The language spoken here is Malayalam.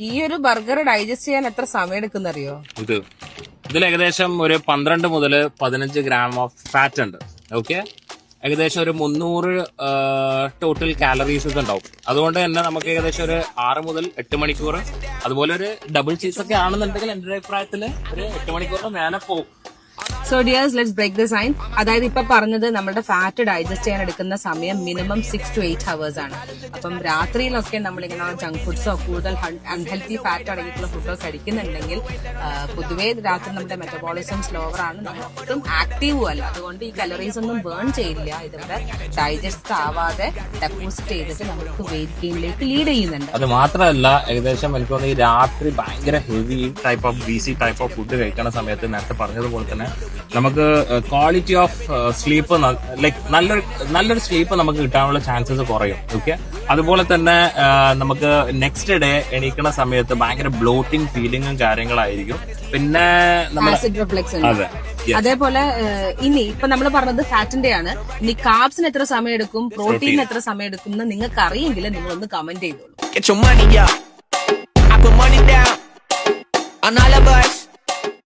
ഈ ഒരു ബർഗർ ഡൈജസ്റ്റ് ചെയ്യാൻ എത്ര സമയം എടുക്കുന്നറിയോ? ഇതിൽ ഏകദേശം ഒരു 12 മുതൽ 15 ഗ്രാം ഓഫ് ഫാറ്റ് ഉണ്ട്. ഓക്കെ, ഏകദേശം ഒരു 300 ടോട്ടൽ കാലറീസ് ഉണ്ടാവും. അതുകൊണ്ട് തന്നെ നമുക്ക് ഏകദേശം ഒരു 6 മുതൽ 8 മണിക്കൂർ, അതുപോലെ ഒരു ഡബിൾ ചീസ് ഒക്കെ ആണെന്നുണ്ടെങ്കിൽ എന്റെ അഭിപ്രായത്തിൽ ഒരു 8 മണിക്കൂറിന് മേലെ പോകും. So dears, let's break the sign. അതായത് ഇപ്പൊ പറഞ്ഞത് നമ്മുടെ ഫാറ്റ് ഡൈജസ്റ്റ് ചെയ്യാൻ എടുക്കുന്ന സമയം മിനിമം 6 to 8 hours ആണ്. അപ്പം രാത്രിയിലൊക്കെ നമ്മളിങ്ങനെ ജങ്ക് ഫുഡ്സോ കൂടുതൽ അൺഹെൽത്തി ഫാറ്റ് അടങ്ങിയിട്ടുള്ള ഫുഡോ കഴിക്കുന്നുണ്ടെങ്കിൽ പൊതുവേ രാത്രി നമ്മുടെ മെറ്റബോളിസം സ്ലോവർ ആണ്, നമ്മൾ ഒട്ടും ആക്റ്റീവും അല്ല. അതുകൊണ്ട് ഈ കലറീസ് ഒന്നും ബേൺ ചെയ്യില്ല. ഇതിവിടെ ഡൈജസ്റ്റ് ആവാതെ ഡെപ്പോസിറ്റ് ചെയ്തിട്ട് നമുക്ക് വെയിറ്റ് ഗെയിനിലേക്ക് ലീഡ് ചെയ്യുന്നുണ്ട്. അത് മാത്രമല്ല, ഏകദേശം എനിക്ക് തോന്നുന്നു ഈ രാത്രി ഭയങ്കര heavy type of BC type of food കഴിക്കുന്ന സമയത്ത് നേരത്തെ പറഞ്ഞതുപോലെ തന്നെ നമുക്ക് ക്വാളിറ്റി ഓഫ് സ്ലീപ്പ് ലൈക്ക് നല്ലൊരു സ്ലീപ്പ് നമുക്ക് കിട്ടാനുള്ള ചാൻസസ് കുറയും. ഓക്കെ, അതുപോലെ തന്നെ നമുക്ക് നെക്സ്റ്റ് ഡേ എണീക്കുന്ന സമയത്ത് ഭയങ്കര ബ്ലോട്ടിംഗ് ഫീലിംഗും കാര്യങ്ങളായിരിക്കും. പിന്നെ ആസിഡ് റിഫ്ലക്സ്. അതേപോലെ ഇനി ഇപ്പൊ നമ്മൾ പറഞ്ഞത് ഫാറ്റിന്റെ ആണ്. ഇനി കാർബ്സിന് എത്ര സമയം എടുക്കും, പ്രോട്ടീനിന് എത്ര സമയം എടുക്കും എന്ന് നിങ്ങൾക്ക് അറിയെങ്കിൽ നിങ്ങളൊന്ന് കമന്റ് ചെയ്തോളൂ.